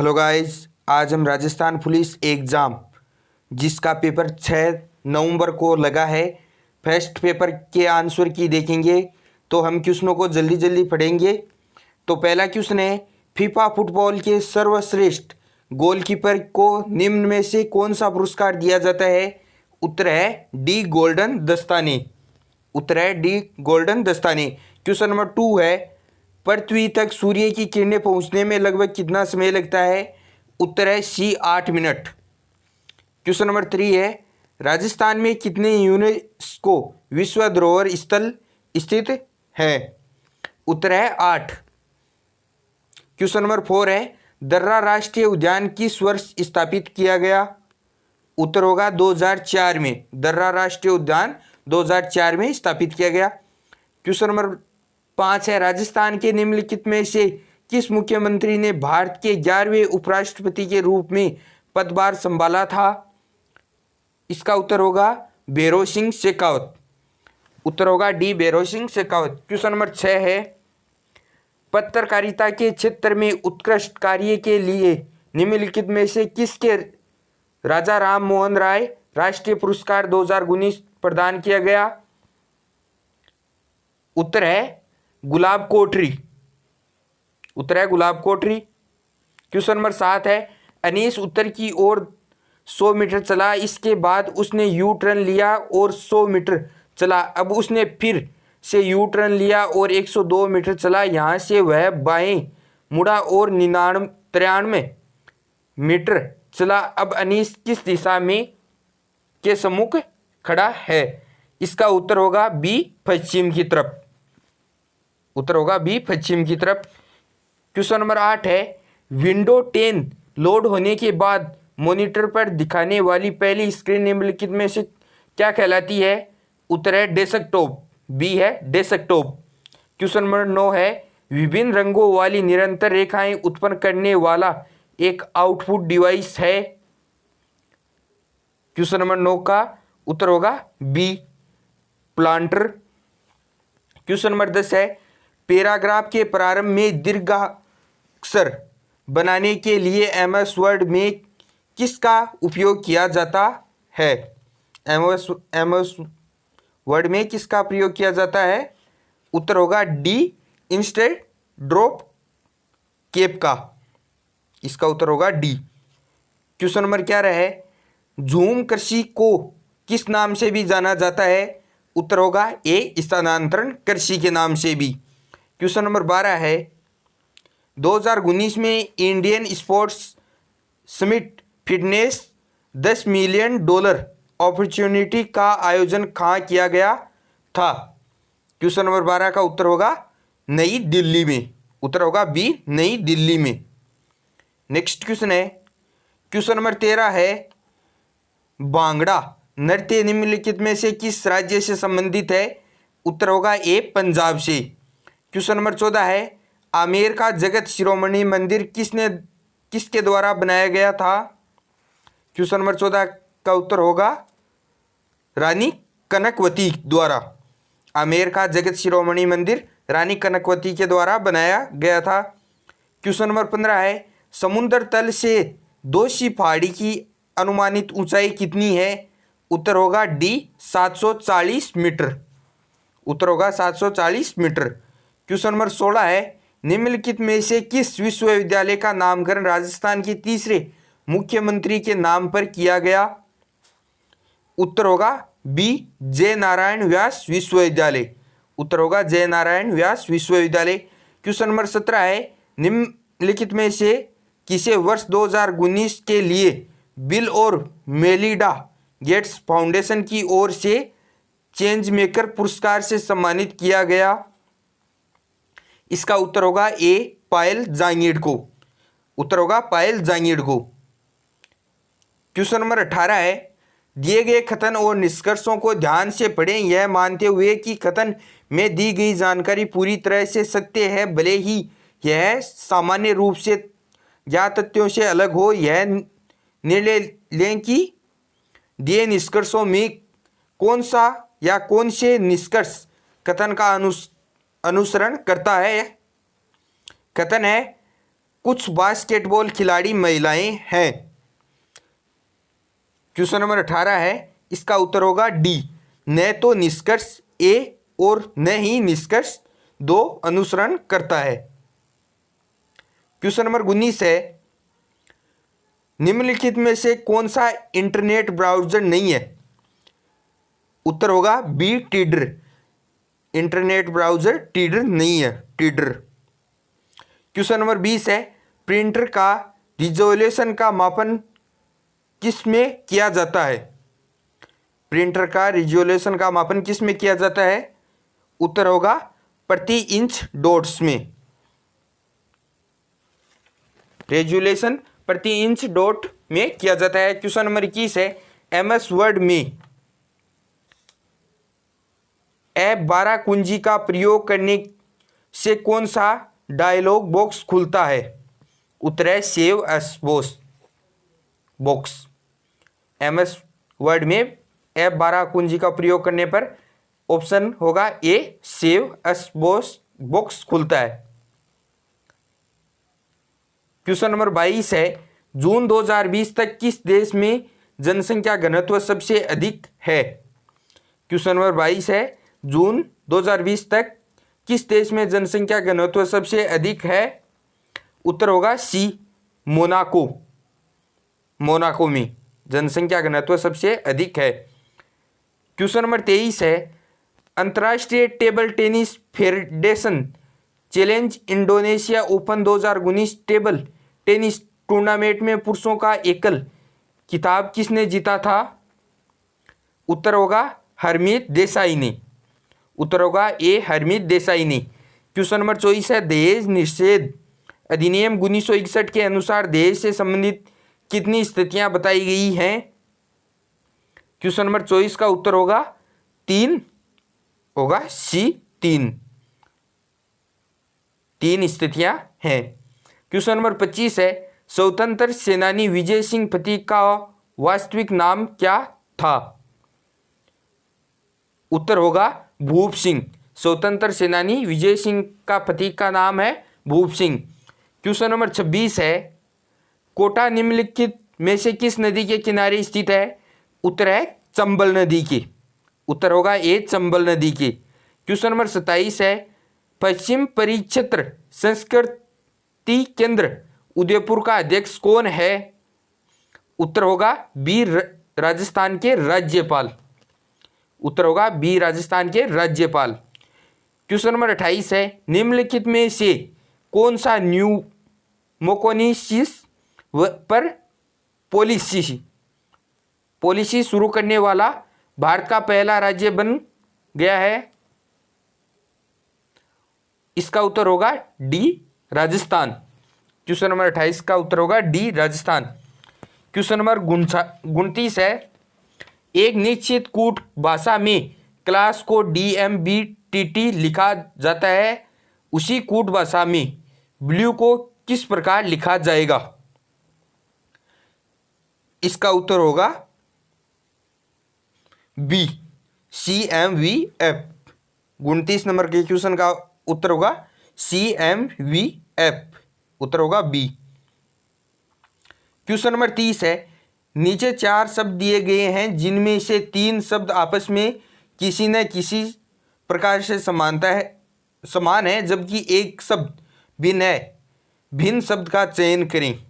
Hello guys, आज हम Rajasthan police exam जिसका पेपर 6 नवंबर को लगा है, फर्स्ट पेपर के आंसर की देखेंगे। तो हम क्वेश्चनों को जल्दी जल्दी पढ़ेंगे। तो पहला क्वेश्चन है, फीफा फुटबॉल के सर्वश्रेष्ठ गोलकीपर को निम्न में से कौन सा पुरस्कार दिया जाता है? उत्तर है डी गोल्डन दस्ताने। उत्तर है डी गोल्डन दस्ताने। क्वेश्चन नंबर 2 है, पृथ्वी तक सूर्य की किरणें पहुंचने में लगभग कितना समय लगता है? उत्तर है सी 8 मिनट। क्वेश्चन नंबर 3 है, राजस्थान में कितने यूनेस्को विश्व धरोहर स्थल स्थित है? उत्तर है 8। क्वेश्चन नंबर 4 है, दर्रा राष्ट्रीय उद्यान किस वर्ष स्थापित किया गया? उत्तर होगा 2004 में। दर्रा राष्ट्रीय उद्यान 2004 में स्थापित किया गया। क्वेश्चन नंबर 5 है, राजस्थान के निम्नलिखित में से किस मुख्यमंत्री ने भारत के 11वें उपराष्ट्रपति के रूप में पदभार संभाला था? इसका उत्तर होगा भैरों सिंह शेखावत। उत्तर होगा D Bhairon Singh Shekhawat. Question number 6 है, पत्रकारिता के क्षेत्र में उत्कृष्ट कार्य के लिए निम्नलिखित में से किसके राजा राम मोहन राय राष्ट्रीय पुरस्कार 2019 प्रदान किया गया? उत्तर है गुलाब कोठरी। उत्तर है गुलाब कोठरी। क्वेश्चन नंबर 7 है, अनीस उत्तर की ओर 100 मीटर चला, इसके बाद उसने यू टर्न लिया और 100 मीटर चला। अब उसने फिर से यू टर्न लिया और 102 मीटर चला। यहाँ से वह बाएं मुड़ा और 93 मीटर चला। अब अनीस किस दिशा में के सम्मुख खड़ा है? इसका उत्तर होगा बी पश्चिम की तरफ। उत्तर होगा बी पश्चिम की तरफ। क्वेश्चन नंबर 8 है, विंडो 10 लोड होने के बाद मॉनिटर पर दिखाने वाली पहली स्क्रीन निम्नलिखित में से क्या कहलाती है? उत्तर है डेस्कटॉप। बी है डेस्कटॉप। क्वेश्चन नंबर 9 है, विभिन्न रंगों वाली निरंतर रेखाएं उत्पन्न करने वाला एक आउटपुट डिवाइस है। क्वेश्चन नंबर 9 का उत्तर होगा बी प्लांटर। क्वेश्चन नंबर 10 है, पैराग्राफ के प्रारंभ में दीर्घाक्षर बनाने के लिए एमएस वर्ड में किसका उपयोग किया जाता है? एमएस वर्ड में किसका प्रयोग किया जाता है? उत्तर होगा डी इंस्टेड ड्रॉप कैप का। इसका उत्तर होगा डी। क्वेश्चन नंबर 11 है, झूम कृषि को किस नाम से भी जाना जाता है? उत्तर होगा ए स्थानांतरण कृषि के नाम से भी। क्वेश्चन नंबर 12 है, 2019 में Indian sports summit fitness $10 million opportunity का आयोजन कहाँ किया गया था? क्वेश्चन नंबर 12 का उत्तर होगा नई दिल्ली में। उत्तर होगा बी नई दिल्ली में। नेक्स्ट क्वेश्चन है, क्वेश्चन नंबर 13 है, भांगड़ा नृत्य निम्नलिखित में से किस राज्य से संबंधित है? उत्तर होगा ए पंजाब से। क्वेश्चन नंबर 14 है, आमेर का जगत शिरोमणि मंदिर किसके द्वारा बनाया गया था? क्वेश्चन नंबर 14 का उत्तर होगा रानी कनकवती द्वारा। आमेर का जगत शिरोमणि मंदिर रानी कनकवती के द्वारा बनाया गया था। क्वेश्चन नंबर 15 है, समुद्र तल से दोषी पहाड़ी की अनुमानित ऊंचाई कितनी है? उत्तर होगा डी 740 मीटर। उत्तर होगा 740 मीटर। क्वेश्चन नंबर 16 है, निम्नलिखित में से किस विश्वविद्यालय का नामकरण राजस्थान के तीसरे मुख्यमंत्री के नाम पर किया गया? उत्तर होगा बी जय नारायण व्यास विश्वविद्यालय। उत्तर होगा जय नारायण व्यास विश्वविद्यालय। क्वेश्चन नंबर 17 है, निम्नलिखित में से किसे वर्ष 2019 के लिए बिल और मेलिंडा गेट्स फाउंडेशन की ओर से चेंज मेकर पुरस्कार से सम्मानित किया गया? इसका उत्तर होगा ए पायल जांगीड़ को। उत्तर होगा पायल जांगीड़ को। क्वेश्चन नंबर 18 है, दिए गए कथन और निष्कर्षों को ध्यान से पढ़ें, यह मानते हुए कि कथन में दी गई जानकारी पूरी तरह से सत्य है, भले ही यह सामान्य रूप से ज्ञात तथ्यों से अलग हो। यह निर्णय लें कि दिए निष्कर्षों में कौन सा या कौन से निष्कर्ष कथन का अनुसरण करता है। कथन है, कुछ बास्केटबॉल खिलाड़ी महिलाएं हैं। क्वेश्चन नंबर 18 है, इसका उत्तर होगा डी, न तो निष्कर्ष ए और न ही निष्कर्ष दो अनुसरण करता है। क्वेश्चन नंबर 19 है, निम्नलिखित में से कौन सा इंटरनेट ब्राउज़र नहीं है? उत्तर होगा बी, टीडर। इंटरनेट ब्राउज़र टीडर नहीं है, टीडर। क्वेश्चन नंबर 20 है, प्रिंटर का रिजोल्यूशन का मापन किस में किया जाता है? प्रिंटर का रिजोल्यूशन का मापन किस में किया जाता है? उत्तर होगा प्रति इंच डॉट्स में। रेजुलेशन प्रति इंच डॉट में किया जाता है। क्वेश्चन नंबर 21 है, एमएस वर्ड में F12 कुंजी का प्रयोग करने से कौन सा डायलॉग बॉक्स खुलता है? उत्तर है save S box. MS word में F12 कुंजी का प्रयोग करने पर ऑप्शन होगा ए, सेव एस बॉक्स खुलता है। क्वेश्चन नंबर 22 है, जून 2020 तक किस देश में जनसंख्या घनत्व सबसे अधिक है? क्वेश्चन नंबर 22 है, जून 2020 तक किस देश में जनसंख्या घनत्व सबसे अधिक है? उत्तर होगा सी, मोनाको। मोनाको में जनसंख्या घनत्व सबसे अधिक है। क्वेश्चन नंबर 23 है, अंतर्राष्ट्रीय table tennis federation challenge Indonesia open 2019 table tennis tournament में पुरुषों का एकल खिताब किसने जीता था? उत्तर होगा हरमीत देसाई ने। उत्तर होगा ए, हरमीत देसाई ने। क्वेश्चन नंबर 24 है, दहेज निषेध अधिनियम 1961 के अनुसार दहेज से संबंधित कितनी स्थितियां बताई गई हैं? क्वेश्चन नंबर 24 का उत्तर होगा 3, होगा सी, 3 स्थितियां हैं। क्वेश्चन नंबर 25 है, स्वतंत्र सेनानी विजय सिंह पति का वास्तविक नाम क्या था? उत्तर होगा भूप सिंह। स्वतंत्र सेनानी विजय सिंह का पति का नाम है भूप सिंह। क्वेश्चन नंबर 26 है, कोटा निम्नलिखित में से किस नदी के किनारे स्थित है? उत्तर है चंबल नदी के। उत्तर होगा ए, चंबल नदी के। क्वेश्चन नंबर 27 है, पश्चिम परिक्षेत्र संस्कृति केंद्र उदयपुर का अध्यक्ष कौन है? उत्तर होगा बी, राजस्थान के राज्यपाल। उत्तर होगा बी, राजस्थान के राज्यपाल। क्वेश्चन नंबर 28 है, निम्नलिखित में से कौन सा न्यूमोकोनिसिस पर पॉलिसी शुरू करने वाला भारत का पहला राज्य बन गया है? इसका उत्तर होगा डी, राजस्थान। क्वेश्चन नंबर 28 का उत्तर होगा डी, राजस्थान। क्वेश्चन नंबर 29 है, एक निश्चित कूट भाषा में क्लास को DMBTT लिखा जाता है, उसी कूट भाषा में ब्लू को किस प्रकार लिखा जाएगा? इसका उत्तर होगा बी, CMVF। 29 नंबर के क्वेश्चन का उत्तर होगा CMVF। उत्तर होगा बी। क्वेश्चन नंबर 30 है, नीचे 4 शब्द दिए गए हैं जिनमें से 3 शब्द आपस में किसी न किसी प्रकार से समान है जबकि एक शब्द भिन्न है। भिन्न शब्द का चयन करें।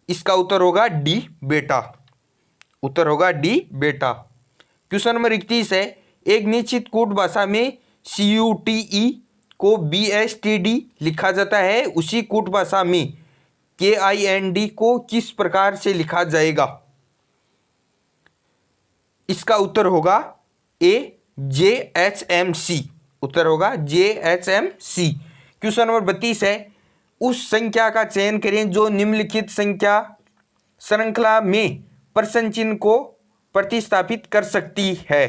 इसका उत्तर होगा डी, बेटा। उत्तर होगा डी, बेटा। क्वेश्चन नंबर 31 है, एक निश्चित कूट भाषा में CUTE को BSTD लिखा जाता है, उसी कूट भाषा में KIND को किस प्रकार से लिखा जाएगा? इसका उत्तर होगा ए, JHMC। उत्तर होगा JHMC। क्वेश्चन नंबर 32 है, उस संख्या का चयन करें जो निम्नलिखित संख्या श्रृंखला में प्रश्न चिन्ह को प्रतिस्थापित कर सकती है।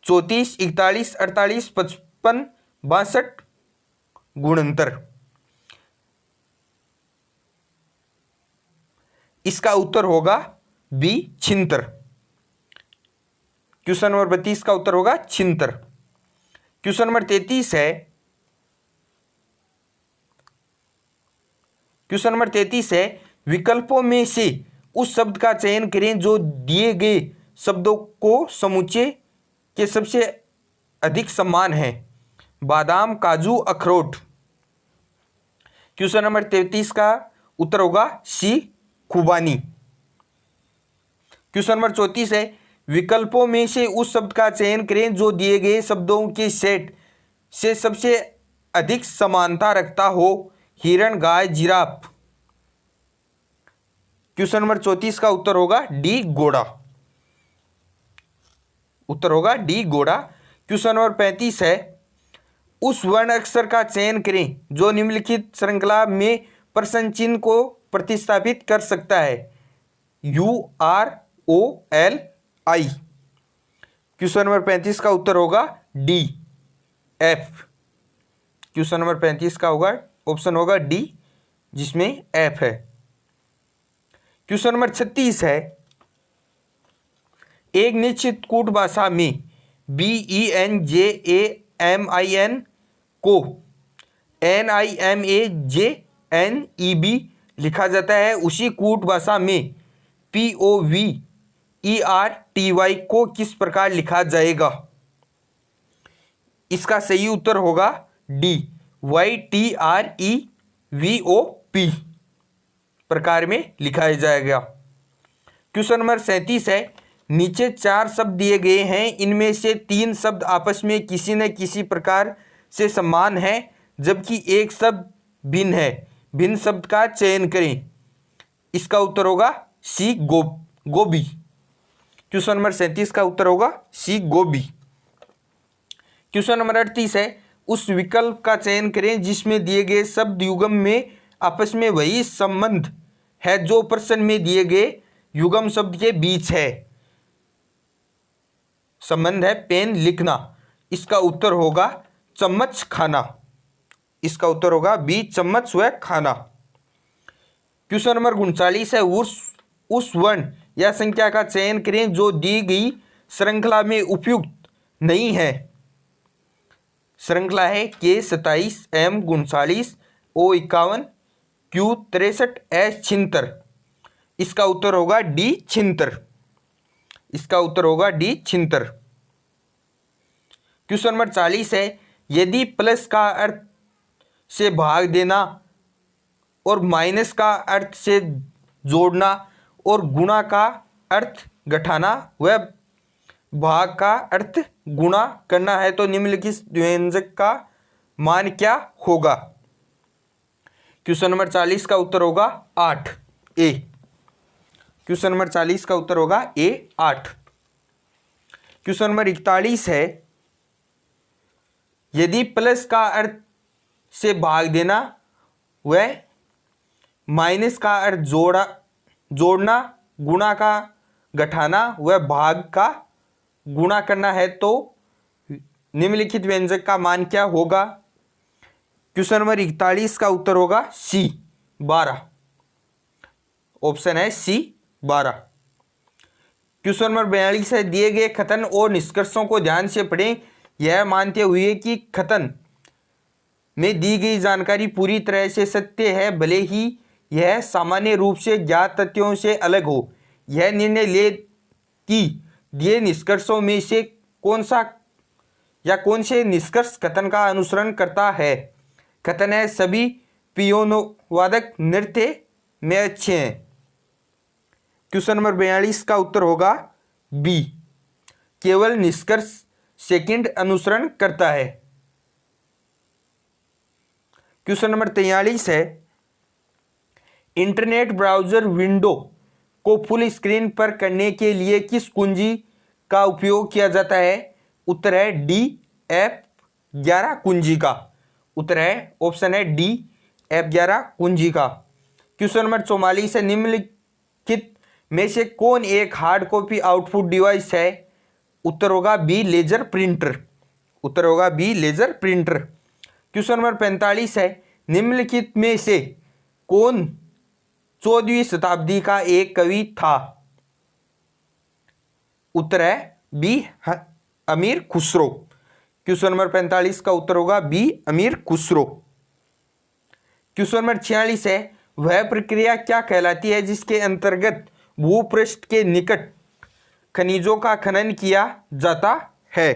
34, 41, 48, 55, 62 गुणंतर। इसका उत्तर होगा बी, 76। क्वेश्चन नंबर 32 का उत्तर होगा 76। क्वेश्चन नंबर 33 है, क्वेश्चन नंबर 33 है, विकल्पों में से उस शब्द का चयन करें जो दिए गए शब्दों को समुच्चय के सबसे अधिक समान है। बादाम, काजू, अखरोट। क्वेश्चन नंबर 33 का उत्तर होगा सी, खुबानी। क्वेश्चन नंबर 34 है, विकल्पों में से उस शब्द का चयन करें जो दिए गए शब्दों के सेट से सबसे अधिक समानता रखता हो। हिरण, गाय, जिराफ। क्वेश्चन नंबर 34 का उत्तर होगा डी, घोड़ा। उत्तर होगा डी, घोड़ा। क्वेश्चन नंबर 35 है, उस वर्ण अक्षर का चयन करें जो निम्नलिखित श्रृंखला में प्रश्न चिन्ह को प्रतिस्थापित कर सकता है। U, R, O, L, I. Question number 35 का उत्तर होगा डी, एफ। क्वेश्चन नंबर 35 का होगा ऑप्शन होगा डी, जिसमें एफ है। क्वेश्चन नंबर 36 है, एक निश्चित कूट भाषा में BENJAMIN को NIMAJNEB लिखा जाता है, उसी कूट भाषा में POVERTY को किस प्रकार लिखा जाएगा? इसका सही उत्तर होगा डी, YTREVOP प्रकार में लिखा जाएगा। क्वेश्चन नंबर 37 है, नीचे 4 शब्द दिए गए हैं, इनमें से 3 शब्द आपस में किसी न किसी प्रकार से समान है जबकि एक शब्द भिन्न है। भिन्न शब्द का चयन करें। इसका उत्तर होगा सी, गोभी। क्वेश्चन नंबर 37 का उत्तर होगा सी, गोभी। क्वेश्चन नंबर 38 है, उस विकल्प का चयन करें जिसमें दिए गए शब्द युग्म में आपस में वही संबंध है जो प्रश्न में दिए गए युग्म शब्द के बीच है। संबंध है पेन, लिखना। इसका उत्तर होगा चम्मच, खाना। इसका उत्तर होगा बी, चम्मच व खाना। क्वेश्चन नंबर 39 है, उस वर्ण या संख्या का चयन करें जो दी गई श्रृंखला में उपयुक्त नहीं है। श्रृंखला है के 27, M 39, O 51, Q 63, S 76। इसका उत्तर होगा डी, 76। इसका उत्तर होगा डी, 76। क्वेश्चन नंबर 40 है, यदि प्लस का अर्थ से भाग देना और माइनस का अर्थ से जोड़ना और गुणा का अर्थ घटाना व भाग का अर्थ गुणा करना है तो निम्नलिखित व्यंजक का मान क्या होगा? क्वेश्चन नंबर 40 का उत्तर होगा 8, ए। क्वेश्चन नंबर 40 का उत्तर होगा ए, 8। क्वेश्चन नंबर 41 है, यदि प्लस का अर्थ से भाग देना व माइनस का अर्थ जोड़ना, गुणा का घटाना व भाग का गुणा करना है तो निम्नलिखित व्यंजक का मान क्या होगा? क्वेश्चन नंबर 41 का उत्तर होगा सी, 12। ऑप्शन है सी, 12। क्वेश्चन नंबर 42 है, दिए गए कथन और निष्कर्षों को ध्यान से पढ़ें, यह मानते हुए कि कथन में दी गई जानकारी पूरी तरह से सत्य है भले ही यह सामान्य रूप से ज्ञात तथ्यों से अलग हो। यह निर्णय ले कि दिए निष्कर्षों में से कौन से निष्कर्ष कथन का अनुसरण करता है। कथन है, सभी पियानो वादक नृत्य में अच्छे हैं। क्वेश्चन नंबर 42 का उत्तर होगा बी, केवल निष्कर्ष सेकंड अनुसरण करता है। क्वेश्चन नंबर 43 है, इंटरनेट ब्राउज़र विंडो को फुल स्क्रीन पर करने के लिए किस कुंजी का उपयोग किया जाता है? उत्तर है डी, F11 कुंजी का। उत्तर है ऑप्शन है डी, F11 कुंजी का। क्वेश्चन नंबर 44 है, निम्नलिखित में से कौन एक हार्ड कॉपी आउटपुट डिवाइस है? उत्तर होगा बी, लेजर प्रिंटर। उत्तर होगा B, laser printer. Question number 45 है, निम्नलिखित में से कौन 14वीं शताब्दी का एक कवि था? उत्तर है बी, अमीर खुसरो। क्वेश्चन नंबर 45 का उत्तर होगा बी, अमीर खुसरो। क्वेश्चन नंबर 46 है, वह प्रक्रिया क्या कहलाती है जिसके अंतर्गत भूपृष्ठ के निकट खनिजों का खनन किया जाता है?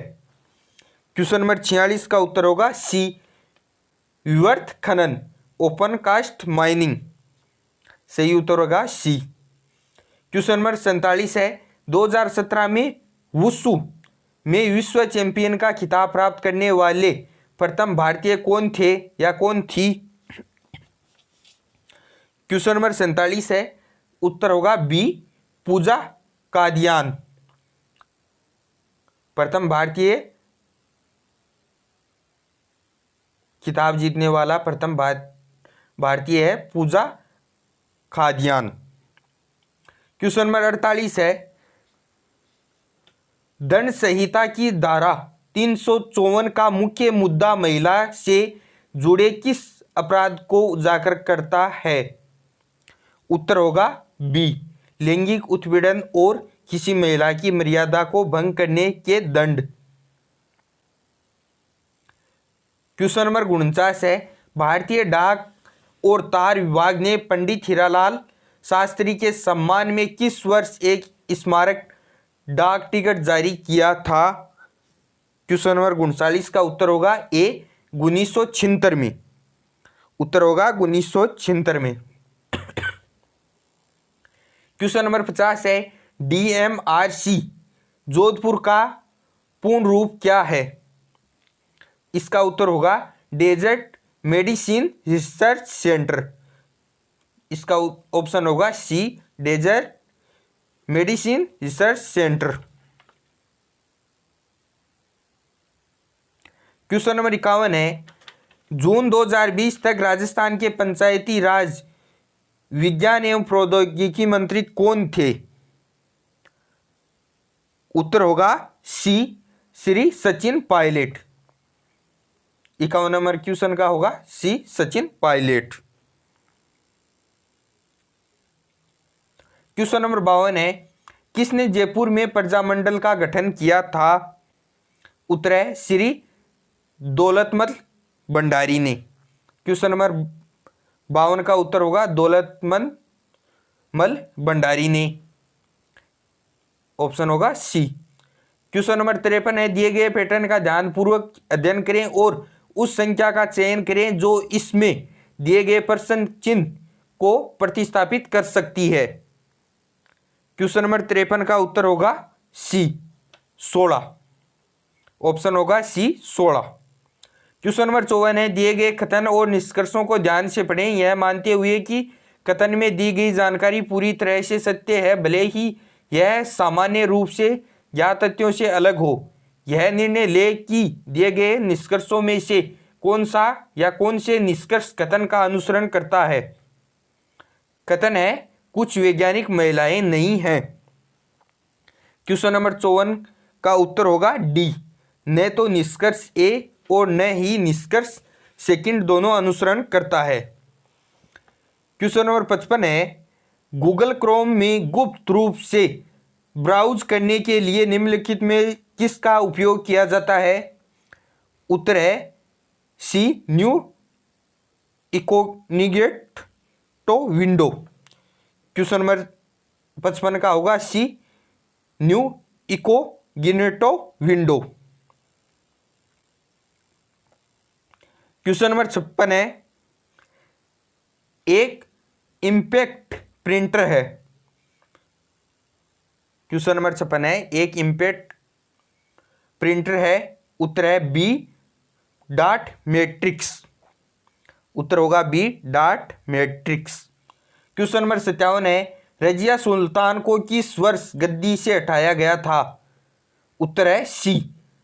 क्वेश्चन नंबर 46 का उत्तर होगा सी, विवर्त खनन, ओपन कास्ट माइनिंग। सही उत्तर होगा सी। क्वेश्चन नंबर 47 है, 2017 में वुशु में विश्व चैंपियन का खिताब प्राप्त करने वाले प्रथम भारतीय कौन थे या कौन थी? क्वेश्चन नंबर 47 है, उत्तर होगा बी, पूजा कादियान। प्रथम भारतीय खिताब जीतने वाला प्रथम भारतीय है पूजा कादियान। क्वेश्चन नंबर 48 है, दंड संहिता की धारा 354 का मुख्य मुद्दा महिला से जुड़े किस अपराध को उजागर करता है? उत्तर होगा बी, लैंगिक उत्पीड़न और किसी महिला की मर्यादा को भंग करने के दंड। क्वेश्चन नंबर 49 है, भारतीय डाक और तार विभाग ने पंडित हीरालाल शास्त्री के सम्मान में किस वर्ष एक स्मारक डाक टिकट जारी किया था? क्वेश्चन नंबर 49 का उत्तर होगा ए, 1976 में। उत्तर होगा 1976 में। क्वेश्चन नंबर 50 है, DMRC जोधपुर का पूर्ण रूप क्या है? इसका उत्तर होगा डेजर्ट मेडिसिन रिसर्च सेंटर। इसका ऑप्शन होगा C, desert medicine research centre. Question number 51 है, जून 2020 तक राजस्थान के पंचायती राज विज्ञान एवं प्रौद्योगिकी मंत्री कौन थे? उत्तर होगा C, Shri Sachin Pilot. 51 number question का होगा C, Sachin Pilot. Question number 52 है, किसने जयपुर में प्रजामंडल का गठन किया था? उत्तर है श्री दौलतमल भंडारी ने। क्वेश्चन नंबर 52 का उत्तर होगा दौलतमल भंडारी ने। ऑप्शन होगा सी। क्वेश्चन नंबर 53 है, दिए गए पैटर्न का ध्यानपूर्वक अध्ययन करें और उस संख्या का चयन करें जो इसमें दिए गए प्रश्न चिन्ह को प्रतिस्थापित कर सकती है। क्वेश्चन नंबर 53 का उत्तर होगा सी, 16। ऑप्शन होगा सी, 16। क्वेश्चन नंबर 54 है, दिए गए कथन और निष्कर्षों को ध्यान से पढ़ें यह मानते हुए कि कथन में दी गई जानकारी पूरी तरह से सत्य है, भले ही यह सामान्य रूप से या तथ्यों से अलग हो। यह निर्णय ले कि दिए गए निष्कर्षों में से कौन सा या कौन से निष्कर्ष कथन का अनुसरण करता है। कथन है, कुछ वैज्ञानिक महिलाएं नहीं हैं। क्वेश्चन नंबर 54 का उत्तर होगा डी, न तो निष्कर्ष ए और न ही निष्कर्ष सेकंड दोनों अनुसरण करता है। क्वेश्चन नंबर 55 है, गूगल क्रोम में गुप्त रूप से ब्राउज करने के लिए निम्नलिखित में किसका उपयोग किया जाता है? उत्तर है सी, न्यू इकोग्निटो विंडो। क्वेश्चन नंबर 55 का होगा सी, न्यू इकोग्निटो विंडो। क्वेश्चन नंबर 56 है, एक इम्पैक्ट प्रिंटर है। क्वेश्चन नंबर 56 है, एक इम्पैक्ट प्रिंटर है। उत्तर है बी, डॉट मैट्रिक्स। उत्तर होगा B, dot matrix. Question number 57 है, रजिया सुल्तान को किस वर्ष गद्दी से हटाया गया था? उत्तर है सी,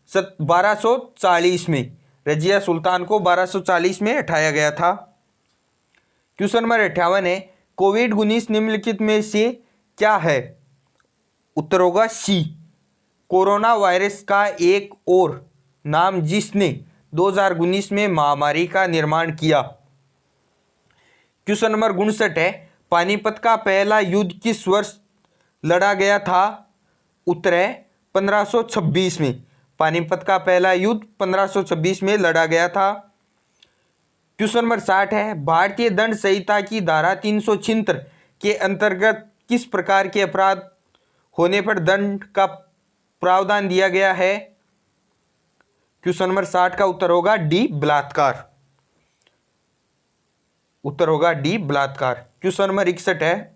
1240 में। रजिया सुल्तान को 1240 में हटाया गया था। क्वेश्चन नंबर 58 है, कोविड-19 निम्नलिखित में से क्या है? उत्तर होगा सी, कोरोना वायरस का एक और नाम जिसने 2019 में महामारी का निर्माण किया। क्वेश्चन नंबर 59 है, पानीपत का पहला युद्ध किस वर्ष लड़ा गया था? उत्तर है 1526 में। पानीपत का पहला युद्ध 1526 में लड़ा गया था। क्वेश्चन नंबर 60 है, भारतीय दंड संहिता की धारा 376 के अंतर्गत किस प्रकार के अपराध होने पर दंड का प्रावधान दिया गया है? क्वेश्चन नंबर 60 का उत्तर होगा डी, बलात्कार। उत्तर होगा डी, बलात्कार। क्वेश्चन नंबर 61 है,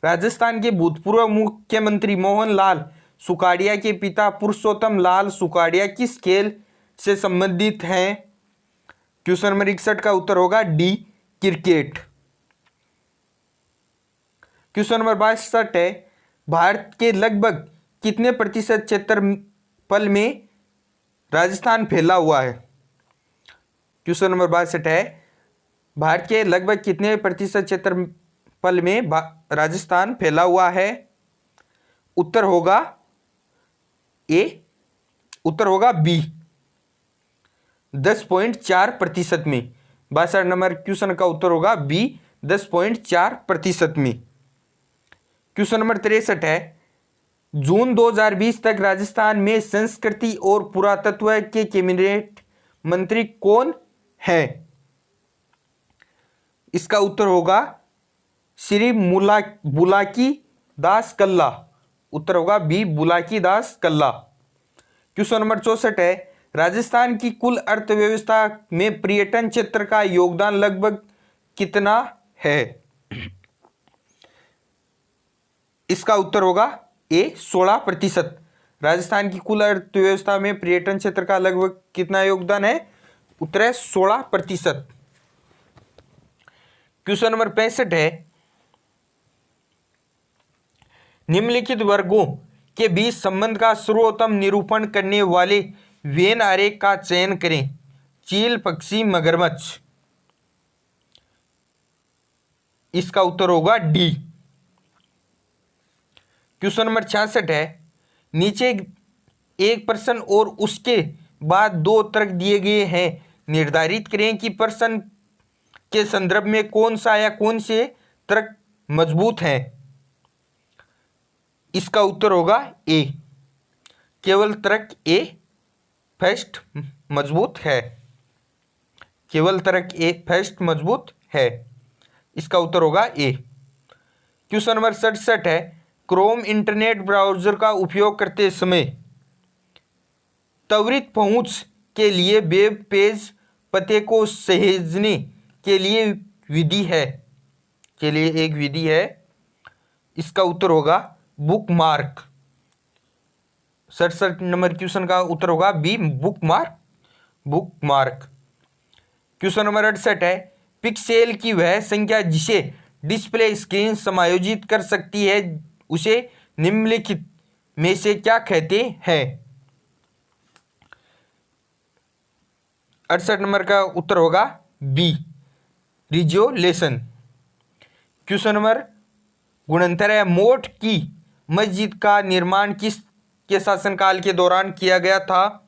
राजस्थान के भूतपूर्व मुख्यमंत्री मोहन लाल सुखाड़िया के पिता पुरुषोत्तम लाल सुखाड़िया किस खेल से संबंधित हैं? क्वेश्चन नंबर 61 का उत्तर होगा डी, क्रिकेट। क्वेश्चन नंबर 62 है, भारत के लगभग कितने प्रतिशत क्षेत्रफल में राजस्थान फैला हुआ है? क्वेश्चन नंबर 62 है, भारत के लगभग कितने प्रतिशत क्षेत्रफल में राजस्थान फैला हुआ है? उत्तर होगा ए, उत्तर होगा बी, 10.4% में। 62 नंबर क्वेश्चन का उत्तर होगा बी, 10.4% में। क्वेश्चन नंबर 63 है, जून 2020 तक राजस्थान में संस्कृति और पुरातत्व के कैबिनेट मंत्री कौन है? इसका उत्तर होगा श्री बुलाकी दास कल्ला। उत्तर होगा B, Bulaki Das Kalla. Question number 64 है, राजस्थान की कुल अर्थव्यवस्था में पर्यटन क्षेत्र का योगदान लगभग कितना है? इसका उत्तर होगा ए, 16%। राजस्थान की कुल अर्थव्यवस्था में पर्यटन क्षेत्र का लगभग कितना योगदान है? उत्तर है 16%। क्वेश्चन नंबर 65 है, निम्नलिखित वर्गों के बीच संबंध का सर्वोत्तम निरूपण करने वाले वेन आरेख का चयन करें। चील, पक्षी, मगरमच्छ। इसका उत्तर होगा डी। क्वेश्चन नंबर 66 है, नीचे एक प्रश्न और उसके बाद दो तर्क दिए गए हैं, निर्धारित करें कि प्रश्न के संदर्भ में कौन सा या कौन से तर्क मजबूत हैं। इसका उत्तर होगा ए, केवल तर्क ए फर्स्ट मजबूत है। केवल तर्क ए फर्स्ट मजबूत है। इसका उत्तर होगा ए। क्वेश्चन नंबर 67 है, क्रोम इंटरनेट ब्राउज़र का उपयोग करते समय त्वरित पहुंच के लिए वेब पेज पते को सहेजने के लिए विधि है, के लिए एक विधि है। इसका उत्तर होगा बुकमार्क। 67 नंबर क्वेश्चन का उत्तर होगा B, bookmark. Bookmark. Question number 68 है, पिक्सेल की वह संख्या जिसे डिस्प्ले स्क्रीन समायोजित कर सकती है उसे निम्नलिखित में से क्या कहते हैं? 68 नंबर का उत्तर होगा बी, रिजोल्यूशन। क्वेश्चन नंबर 69 है, मोट की मस्जिद का निर्माण किस के शासनकाल के दौरान किया गया था?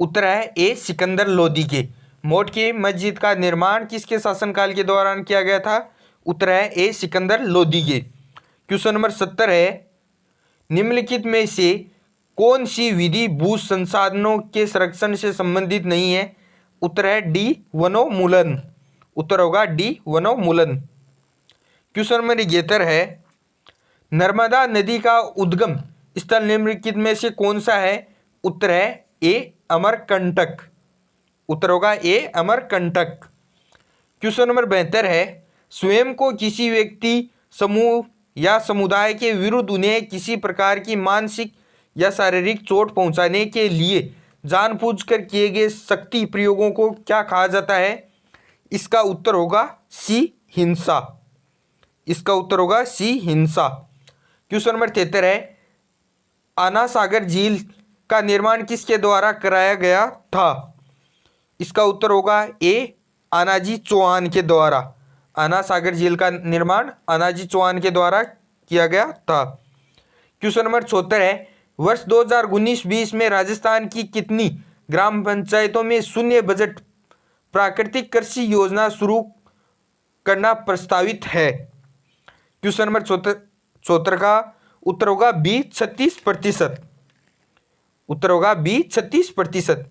उत्तर है ए, सिकंदर लोदी के। मोट की मस्जिद का निर्माण किसके शासनकाल के दौरान किया गया था? उत्तर है ए, सिकंदर लोदी के। क्वेश्चन नंबर 70 है, निम्नलिखित में से कौन सी विधि भू संसाधनों के संरक्षण से संबंधित नहीं है? उत्तर है डी, वनोन्मूलन। उत्तर होगा डी, वनोन्मूलन। क्वेश्चन नंबर 71 है, नर्मदा नदी का उद्गम स्थल निम्नलिखित में से कौन सा है? उत्तर है ए, अमरकंटक। उत्तर होगा ए, अमरकंटक। क्वेश्चन नंबर 72 है, स्वयं को किसी व्यक्ति, समूह या समुदाय के विरुद्ध उन्हें किसी प्रकार की मानसिक या शारीरिक चोट पहुंचाने के लिए जानबूझकर किए गए शक्ति प्रयोगों को क्या कहा जाता है? इसका उत्तर होगा सी, हिंसा। इसका उत्तर होगा सी, हिंसा। क्वेश्चन नंबर 73 है, आना सागर झील का निर्माण किसके द्वारा कराया गया था? इसका उत्तर होगा ए, आनाजी चौहान के द्वारा। आना सागर झील का निर्माण आनाजी चौहान के द्वारा किया गया था। क्वेश्चन नंबर 74 है, वर्ष 2019-20 में राजस्थान की कितनी ग्राम पंचायतों में शून्य बजट प्राकृतिक कृषि योजना शुरू करना प्रस्तावित है? क्वेश्चन नंबर 74 का उत्तर होगा बी, 36%। उत्तर होगा बी, 36%।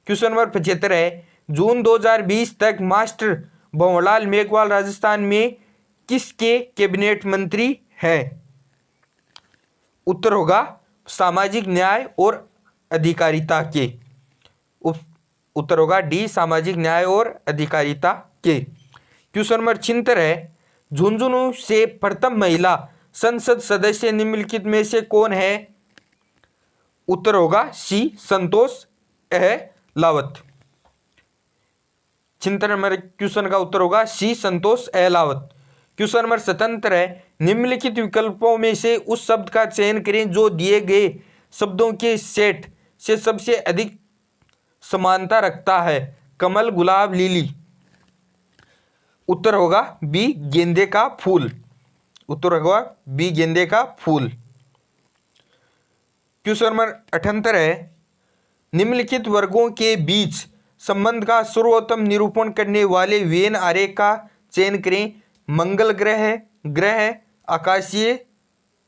क्वेश्चन नंबर 75 है, जून 2020 तक मास्टर भंवरलाल मेघवाल राजस्थान में किसके कैबिनेट मंत्री हैं? उत्तर होगा सामाजिक न्याय और अधिकारिता के। उत्तर होगा डी, सामाजिक न्याय और अधिकारिता के। क्वेश्चन नंबर 76 है, झुंझुनू से प्रथम महिला संसद सदस्य निम्नलिखित में से कौन है? उत्तर होगा सी, संतोष अहलावत। 76 नंबर क्वेश्चन का उत्तर होगा सी, संतोष अहलावत। क्वेश्चन नंबर 77 है, निम्नलिखित विकल्पों में से उस शब्द का चयन करें जो दिए गए शब्दों के सेट से सबसे अधिक समानता रखता है। कमल, गुलाब, लिली। उत्तर होगा बी, गेंदे का फूल। उत्तर होगा बी, गेंदे का फूल। क्वेश्चन नंबर 78 है, निम्नलिखित वर्गों के बीच संबंध का सर्वोत्तम निरूपण करने वाले वेन आरेख का चयन करें। मंगल ग्रह, ग्रह, आकाशीय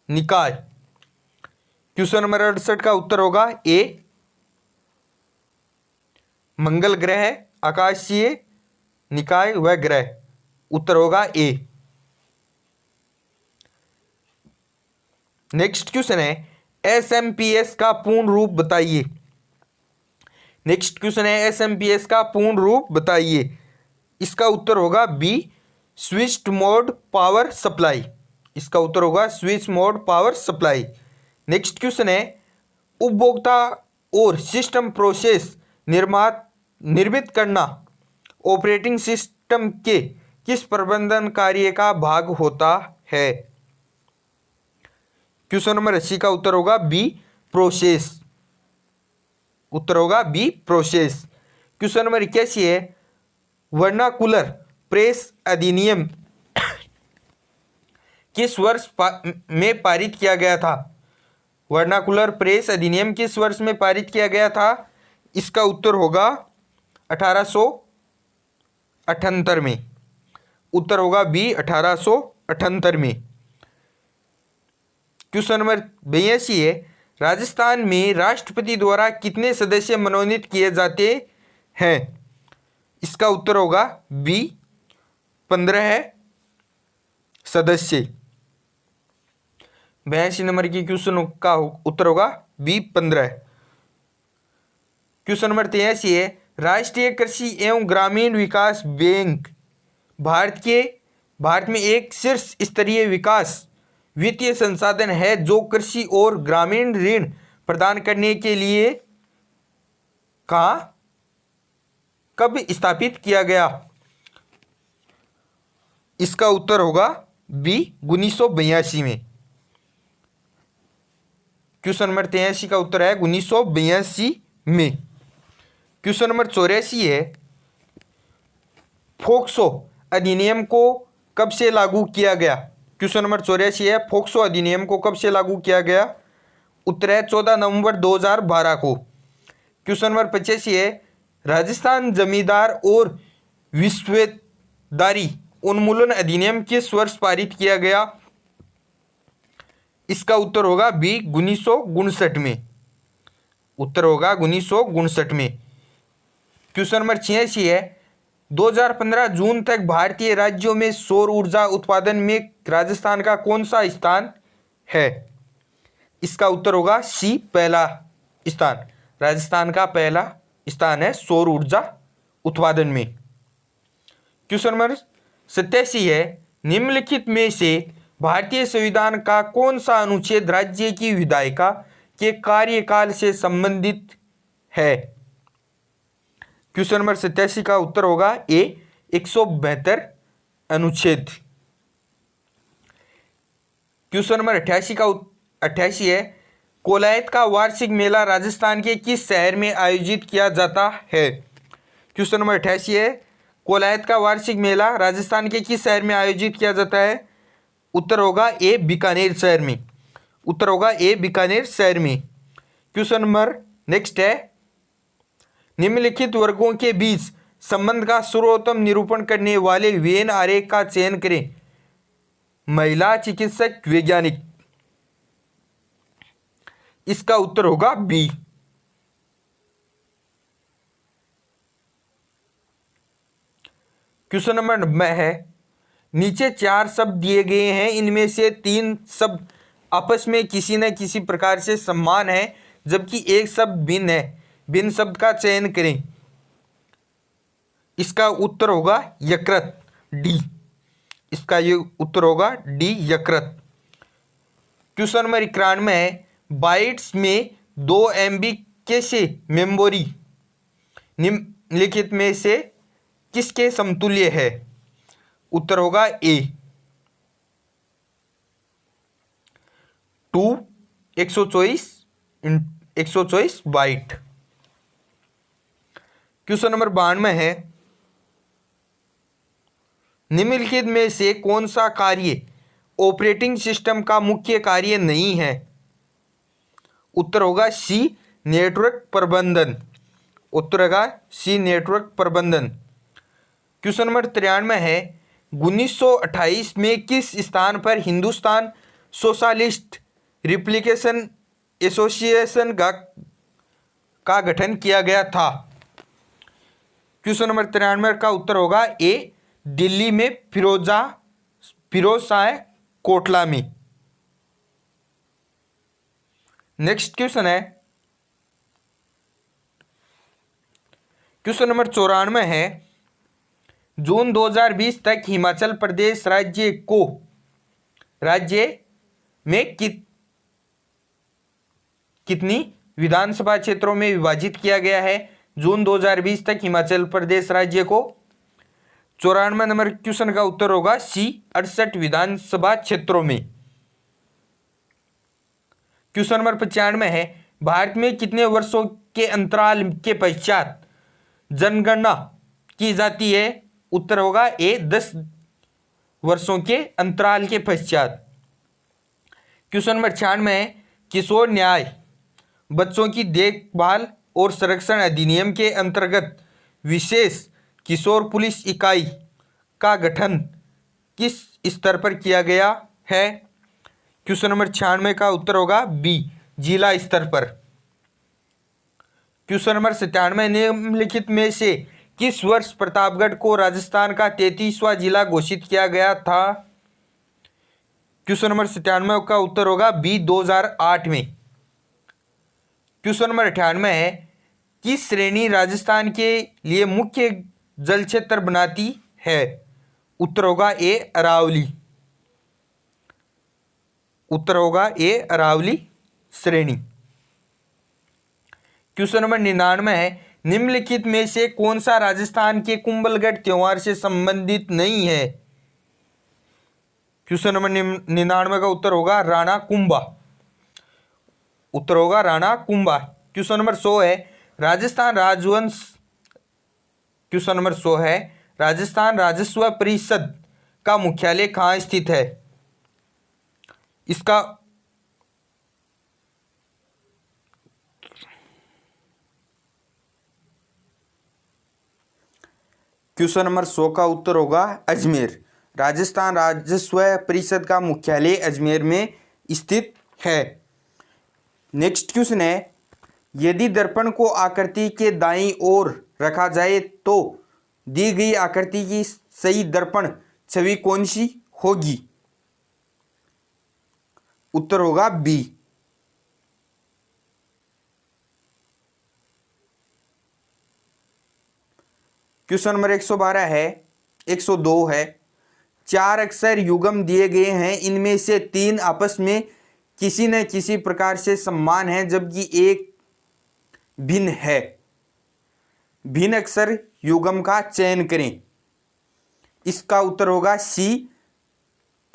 निकाय। क्वेश्चन नंबर 68 का उत्तर होगा ए, मंगल ग्रह, आकाशीय निकाय व ग्रह। उत्तर होगा ए। नेक्स्ट क्वेश्चन है, एसएमपीएस का पूर्ण रूप बताइए। नेक्स्ट क्वेश्चन है, एसएमपीएस का पूर्ण रूप बताइए। इसका उत्तर होगा B, switched mode power supply. इसका उत्तर होगा switch mode power supply. Next question है, उपभोक्ता और सिस्टम प्रोसेस निर्मित करना ऑपरेटिंग सिस्टम के किस प्रबंधन कार्य का भाग होता है? क्वेश्चन नंबर 80 का उत्तर होगा बी, प्रोसेस। उत्तर होगा बी, प्रोसेस। क्वेश्चन नंबर 81 है, वर्नाकुलर प्रेस अधिनियम किस वर्ष में पारित किया गया था? वर्नाकुलर प्रेस अधिनियम किस वर्ष में पारित किया गया था? इसका उत्तर होगा 1878 में। उत्तर होगा बी, 1878 में। क्वेश्चन नंबर 82 है, राजस्थान में राष्ट्रपति द्वारा कितने सदस्य मनोनीत किए जाते हैं? इसका उत्तर होगा बी, 15 सदस्य। 82 नंबर की क्वेश्चन का उत्तर होगा बी, 15। क्वेश्चन नंबर 83 है, राष्ट्रीय कृषि एवं ग्रामीण विकास बैंक भारत में एक शीर्ष स्तरीय विकास वित्तीय संसाधन है जो कृषि और ग्रामीण ऋण प्रदान करने के लिए कब स्थापित किया गया? इसका उत्तर होगा बी, 1982 में। क्वेश्चन नंबर 83 का उत्तर है 1982 में। क्वेश्चन नंबर 84 है, फोक्सो अधिनियम को कब से लागू किया गया? क्वेश्चन नंबर 84 है, फोक्सो अधिनियम को कब से लागू किया गया? उत्तर है 14 नवंबर 2012 को। क्वेश्चन नंबर 85 है, राजस्थान जमींदार और विश्वेदारी उन्मूलन अधिनियम किस वर्ष पारित किया गया? इसका उत्तर होगा बी, 1959 में। उत्तर होगा 1959 में। क्वेश्चन नंबर 86 है, 2015 जून तक भारतीय राज्यों में सौर ऊर्जा उत्पादन में राजस्थान का कौन सा स्थान है? इसका उत्तर होगा सी, पहला स्थान। राजस्थान का पहला स्थान है सौर ऊर्जा उत्पादन में। क्वेश्चन नंबर 87 है, निम्नलिखित में से भारतीय संविधान का कौन सा अनुच्छेद राज्य की विधायिका के कार्यकाल से संबंधित है? क्वेश्चन नंबर 87 का उत्तर होगा ए, 172 अनुच्छेद। क्वेश्चन नंबर 88 है, कोलायत का वार्षिक मेला राजस्थान के किस शहर में आयोजित किया जाता है? क्वेश्चन नंबर 88 है, कोलायत का वार्षिक मेला राजस्थान के किस शहर में आयोजित किया जाता है? उत्तर होगा ए, बीकानेर शहर में। उत्तर होगा ए, बीकानेर शहर में। क्वेश्चन नंबर नेक्स्ट है, निम्नलिखित वर्गों के बीच संबंध का सर्वोत्तम निरूपण करने वाले वेन आरेख का चयन करें। महिला, चिकित्सक, वैज्ञानिक। इसका उत्तर होगा बी। क्वेश्चन नंबर में है, नीचे 4 शब्द दिए गए हैं, इनमें से 3 शब्द आपस में किसी न किसी प्रकार से समान है जबकि एक शब्द भिन्न है, भिन्न शब्द का चयन करें। इसका उत्तर होगा यकृत, डी। इसका ये उत्तर होगा डी, यकृत। क्वेश्चन नंबर 91 है, बाइट्स में 2 MB कैसे मेमोरी निम्नलिखित में से किसके समतुल्य है? उत्तर होगा ए, 124 बाइट। क्वेश्चन नंबर 92 है, निम्नलिखित में से कौन सा कार्य ऑपरेटिंग सिस्टम का मुख्य कार्य नहीं है? उत्तर होगा सी, नेटवर्क प्रबंधन। उत्तर होगा सी, नेटवर्क प्रबंधन। क्वेश्चन नंबर 93 है, 1928 में किस स्थान पर हिंदुस्तान सोशलिस्ट रिपब्लिकन एसोसिएशन का गठन किया गया था? क्वेश्चन नंबर 93 का उत्तर होगा ए, दिल्ली में फिरोज शाह कोटला में। नेक्स्ट क्वेश्चन है, क्वेश्चन नंबर 94 है, जून 2020 तक हिमाचल प्रदेश राज्य में कितनी विधानसभा क्षेत्रों में विभाजित किया गया है? जून 2020 तक हिमाचल प्रदेश राज्य को 94 नंबर क्वेश्चन का उत्तर होगा सी, 68 विधानसभा क्षेत्रों में। क्वेश्चन नंबर 95 है, भारत में कितने वर्षों के अंतराल के पश्चात जनगणना की जाती है? उत्तर होगा ए, 10 वर्षों के अंतराल के पश्चात। क्वेश्चन नंबर 96 है, किशोर न्याय बच्चों की देखभाल और संरक्षण अधिनियम के अंतर्गत विशेष किशोर पुलिस इकाई का गठन किस स्तर पर किया गया है? क्वेश्चन नंबर 96 का उत्तर होगा बी, जिला स्तर पर। क्वेश्चन नंबर 97, निम्नलिखित में से किस वर्ष प्रतापगढ़ को राजस्थान का 33वां जिला घोषित किया गया था? क्वेश्चन नंबर 97 का उत्तर होगा बी, 2008 में। क्वेश्चन नंबर 98 है, किस श्रेणी राजस्थान के लिए मुख्य जल क्षेत्र बनाती है? उत्तर होगा ए, अरावली। उत्तर होगा ए, अरावली श्रेणी। क्वेश्चन नंबर 99 है, निम्नलिखित में से कौन सा राजस्थान के कुंभलगढ़ त्योहार से संबंधित नहीं है? क्वेश्चन नंबर 99 का उत्तर होगा राणा कुंभा। उत्तर होगा राणा कुंभा। क्वेश्चन नंबर 100 है, राजस्थान राजवंश। क्वेश्चन नंबर 100 है, राजस्थान राजस्व परिषद का मुख्यालय कहाँ स्थित है? इसका क्वेश्चन नंबर 100 का उत्तर होगा अजमेर। राजस्थान राजस्व परिषद का मुख्यालय अजमेर में स्थित है। नेक्स्ट क्वेश्चन है, यदि दर्पण को आकृति के दाईं ओर रखा जाए तो दी गई आकृति की सही दर्पण छवि कौन सी होगी? उत्तर होगा बी। क्वेश्चन नंबर 112 है, 102 है, 4 अक्षर युग्म दिए गए हैं, इनमें से 3 आपस में किसी न किसी प्रकार से समान है जबकि एक भिन्न है। भिन्न अक्षर युग्म का चयन करें। इसका उत्तर होगा सी,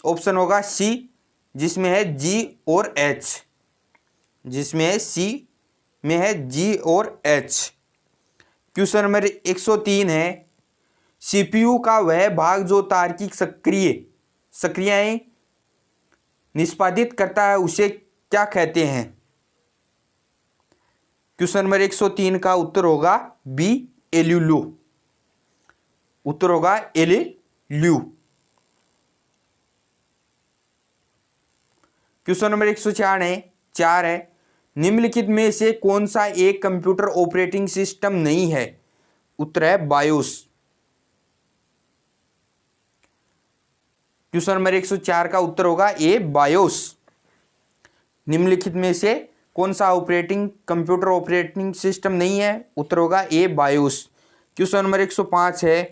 ऑप्शन होगा सी, जिसमें है जी और एच। जिसमें है सी में है जी और एच। क्वेश्चन नंबर 103 है, सीपीयू का वह भाग जो तार्किक सक्रियाएं निष्पादित करता है उसे क्या कहते हैं? क्वेश्चन नंबर 103 का उत्तर होगा बी, एलयू। उत्तर होगा एलयू। क्वेश्चन नंबर 104 है, निम्नलिखित में से कौन सा एक कंप्यूटर ऑपरेटिंग सिस्टम नहीं है? उत्तर है बायोस। क्वेश्चन नंबर 104 का उत्तर होगा ए बायोस। निम्नलिखित में से कौन सा कंप्यूटर ऑपरेटिंग सिस्टम नहीं है? उत्तर होगा ए बायोस। क्वेश्चन नंबर 105 है,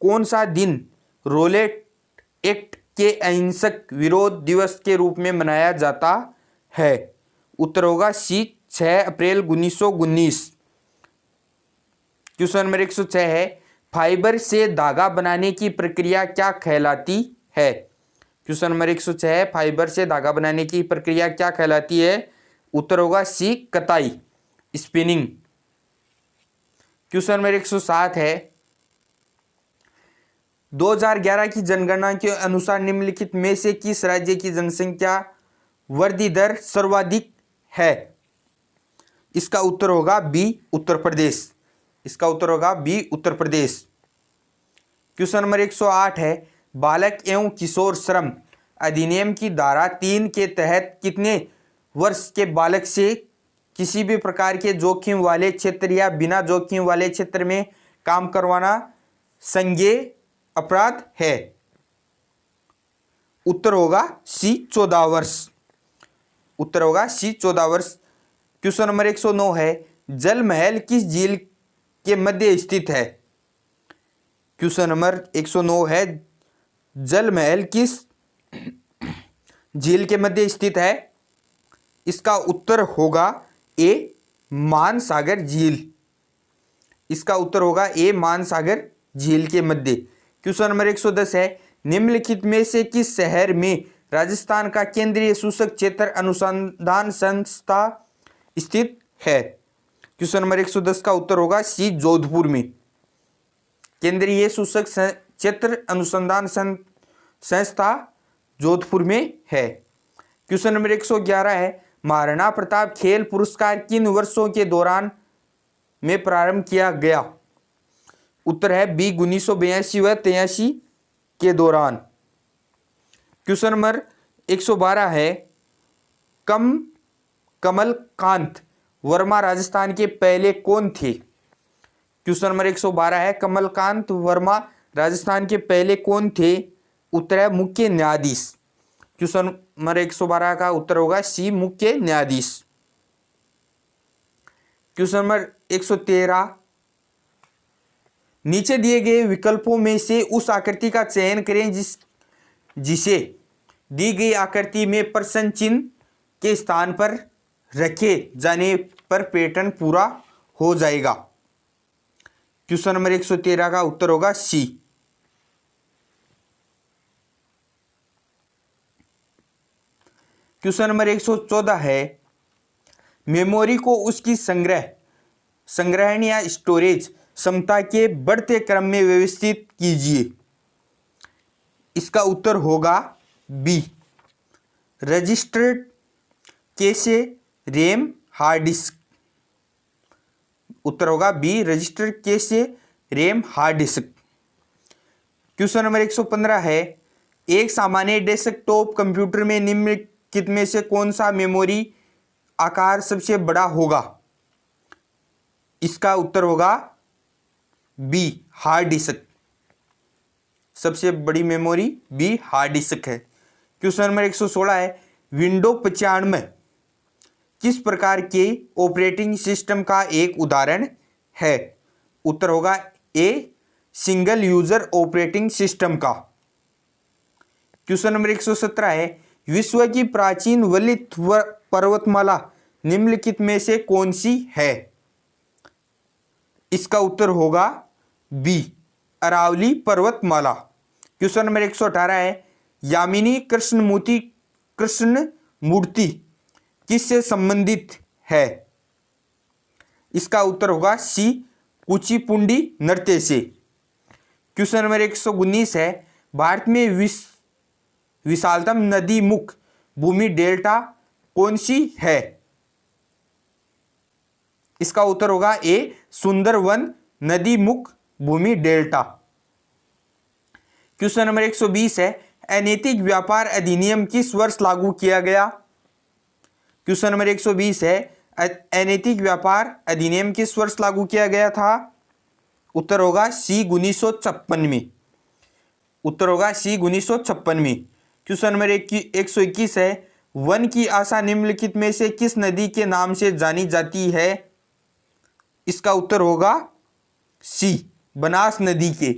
कौन सा दिन रोलेट एक्ट के अहिंसक विरोध दिवस के रूप में मनाया जाता है? उत्तर होगा सी 6 अप्रैल 1919। क्वेश्चन नंबर 106 है, फाइबर से धागा बनाने की प्रक्रिया क्या कहलाती है? क्वेश्चन नंबर 106 है, फाइबर से धागा बनाने की प्रक्रिया क्या कहलाती है? उत्तर होगा सी कताई, स्पिनिंग। क्वेश्चन नंबर 107 है, 2011 की जनगणना के अनुसार निम्नलिखित में से किस राज्य की जनसंख्या वृद्धि दर सर्वाधिक है? इसका उत्तर होगा बी उत्तर प्रदेश। इसका उत्तर होगा B Uttar Pradesh. Question number 108 है, बालक एवं किशोर श्रम अधिनियम की धारा 3 के तहत कितने वर्ष के बालक से किसी भी प्रकार के जोखिम वाले क्षेत्र या बिना जोखिम वाले क्षेत्र में काम करवाना संज्ञेय अपराध है? उत्तर होगा सी 14 वर्ष। उत्तर होगा सी 14 वर्ष। क्वेश्चन नंबर 109 है, जल महल किस झील के मध्य स्थित है? क्वेश्चन नंबर 109 है, जल महल किस झील के मध्य स्थित है? इसका उत्तर होगा ए मान सागर झील। इसका उत्तर होगा ए मान सागर झील के मध्य। क्वेश्चन नंबर 110 है, निम्नलिखित में से किस शहर में राजस्थान का केंद्रीय सूचक क्षेत्र अनुसंधान संस्था स्थित है? क्वेश्चन नंबर 110 का उत्तर होगा सी जोधपुर में। केंद्रीय सूचक क्षेत्र अनुसंधान संस्था जोधपुर में है। क्वेश्चन नंबर 111 है, महाराणा प्रताप खेल पुरस्कार किन वर्षों के दौरान में प्रारंभ किया गया? उत्तर है बी 1982 व 83 के दौरान। क्वेश्चन नंबर 112 है, कमलकांत वर्मा राजस्थान के पहले कौन थे? क्वेश्चन नंबर 112 है, कमलकांत वर्मा राजस्थान के पहले कौन थे? उत्तर है मुख्य न्यायाधीश। क्वेश्चन नंबर 112 का उत्तर होगा सी मुख्य न्यायाधीश। क्वेश्चन नंबर 113, नीचे दिए गए विकल्पों में से उस आकृति का चयन करें जिसे दी गई आकृति में प्रश्न चिन्ह के स्थान पर रखे जाने पर पैटर्न पूरा हो जाएगा। क्वेश्चन नंबर 113 का उत्तर होगा सी। क्वेश्चन नंबर 114 है, मेमोरी को उसकी संग्रहण या स्टोरेज क्षमता के बढ़ते क्रम में व्यवस्थित कीजिए। इसका उत्तर होगा B registered cache RAM hard disk. उत्तर होगा B registered cache RAM hard disk. Question number 115 है, एक सामान्य डेस्कटॉप कंप्यूटर में निम्नलिखित में से कौन सा मेमोरी आकार सबसे बड़ा होगा? इसका उत्तर होगा बी हार्ड डिस्क। सबसे बड़ी मेमोरी बी हार्ड डिस्क है। क्वेश्चन नंबर 116 है, विंडो 95 किस प्रकार के ऑपरेटिंग सिस्टम का एक उदाहरण है? उत्तर होगा a single user operating system का। क्वेश्चन नंबर 117 है, विश्व की प्राचीन वलित पर्वतमाला निम्नलिखित में से कौन सी है? इसका उत्तर होगा बी अरावली पर्वतमाला। क्वेश्चन नंबर 118 है, यामिनी कृष्णमूर्ति किससे संबंधित है? इसका उत्तर होगा सी कुचिपुंडी नृत्य से। क्वेश्चन नंबर 119 है, भारत में विशालतम नदी मुख भूमि डेल्टा कौन सी है? इसका उत्तर होगा ए सुंदरवन नदी मुख भूमि डेल्टा। क्वेश्चन नंबर 120 है, अनैतिक व्यापार अधिनियम किस वर्ष लागू किया गया? क्वेश्चन नंबर 120 है, अनैतिक व्यापार अधिनियम किस वर्ष लागू किया गया था? उत्तर होगा सी 1956 में। उत्तर होगा सी 1956 में। क्वेश्चन नंबर 121 है, वन की आशा निम्नलिखित में से किस नदी के नाम से जानी जाती है? इसका उत्तर होगा सी बनास नदी के।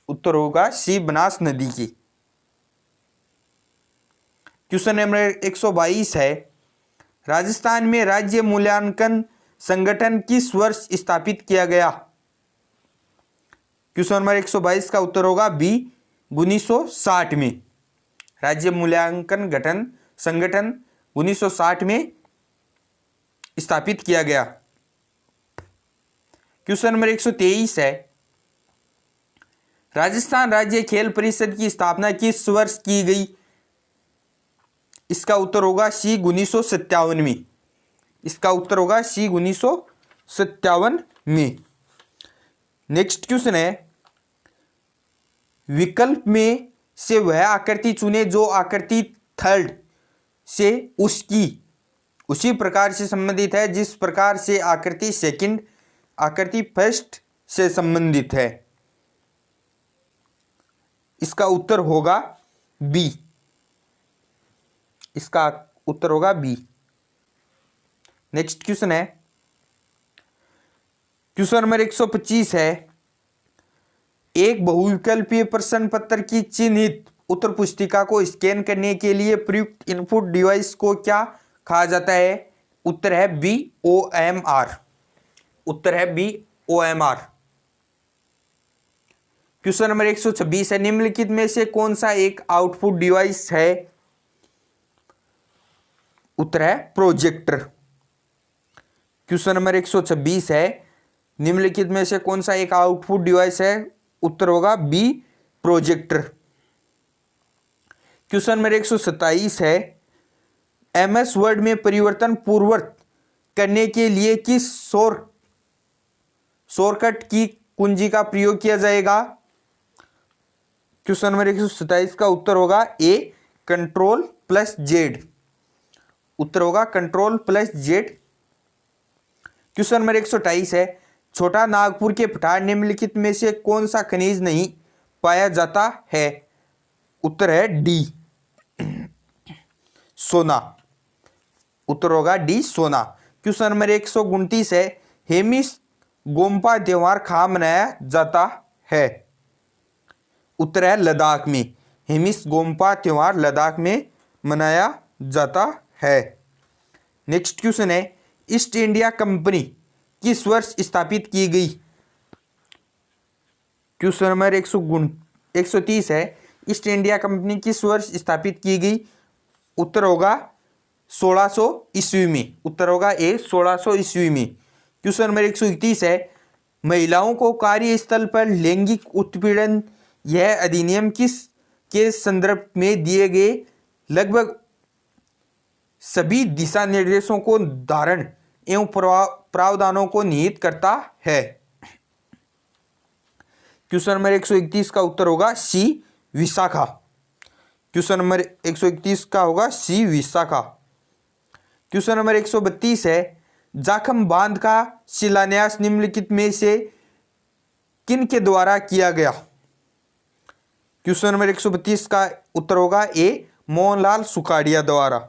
उत्तर होगा सी बनास नदी की। क्वेश्चन नंबर 122 है, राजस्थान में राज्य मूल्यांकन संगठन किस वर्ष स्थापित किया गया? क्वेश्चन नंबर 122 का उत्तर होगा बी 1960 में। राज्य मूल्यांकन संगठन 1960 में स्थापित किया गया। क्वेश्चन नंबर 123 है, राजस्थान राज्य खेल परिषद की स्थापना किस वर्ष की गई? इसका उत्तर होगा सी 1957 में। इसका उत्तर होगा सी 1957 में। नेक्स्ट क्वेश्चन है, विकल्प में से वह आकृति चुने जो आकृति थर्ड से उसी प्रकार से संबंधित है जिस प्रकार से आकृति सेकंड आकृति फर्स्ट से संबंधित है। इसका उत्तर होगा बी। इसका उत्तर होगा बी। नेक्स्ट क्वेश्चन है, क्वेश्चन नंबर 125 है, एक बहुविकल्पीय प्रश्न पत्र की चिन्हित उत्तर पुस्तिका को स्कैन करने के लिए प्रयुक्त इनपुट डिवाइस को क्या कहा जाता है? उत्तर है बी OMR। उत्तर है बी OMR। क्वेश्चन नंबर 126 है, निम्नलिखित में से कौन सा एक आउटपुट डिवाइस है? उत्तर है प्रोजेक्टर। क्वेश्चन नंबर 126 है, निम्नलिखित में से कौन सा एक आउटपुट डिवाइस है? उत्तर होगा बी प्रोजेक्टर। क्वेश्चन नंबर 127 है, MS वर्ड में परिवर्तन पूर्ववत करने के लिए किस शॉर्टकट की कुंजी का प्रयोग किया जाएगा? क्वेश्चन नंबर 127 का उत्तर होगा ए Ctrl+Z। उत्तर होगा Ctrl+Z। क्वेश्चन नंबर 128 है, छोटा नागपुर के पठार निम्नलिखित में से कौन सा खनिज नहीं पाया जाता है? उत्तर है डी सोना। उत्तर होगा डी सोना। क्वेश्चन नंबर 129 है, हेमिस गोम्पा त्योहार कहाँ मनाया जाता है? उत्तर है लद्दाख में। हेमिस गोम्पा त्योहार लद्दाख में मनाया जाता है। नेक्स्ट क्वेश्चन है, ईस्ट इंडिया कंपनी किस वर्ष स्थापित की गई? क्वेश्चन नंबर 130 है, ईस्ट इंडिया कंपनी किस वर्ष स्थापित की गई? उत्तर होगा 1600 ईस्वी में। उत्तर होगा ए 1600 ईस्वी में। क्वेश्चन नंबर 131 है, महिलाओं को कार्यस्थल पर लैंगिक उत्पीड़न यह अधिनियम किस के संदर्भ में दिए गए लगभग सभी दिशा निर्देशों को धारण एवं प्रावधानों को निहित करता है? क्वेश्चन नंबर 131 का उत्तर होगा सी विशाखा। क्वेश्चन नंबर 131 का होगा सी विशाखा। क्वेश्चन नंबर 132 है, जाखम बांध का शिलान्यास निम्नलिखित में से किन के द्वारा किया गया? क्वेश्चन नंबर 132 का उत्तर होगा ए मोहनलाल सुखाड़िया द्वारा।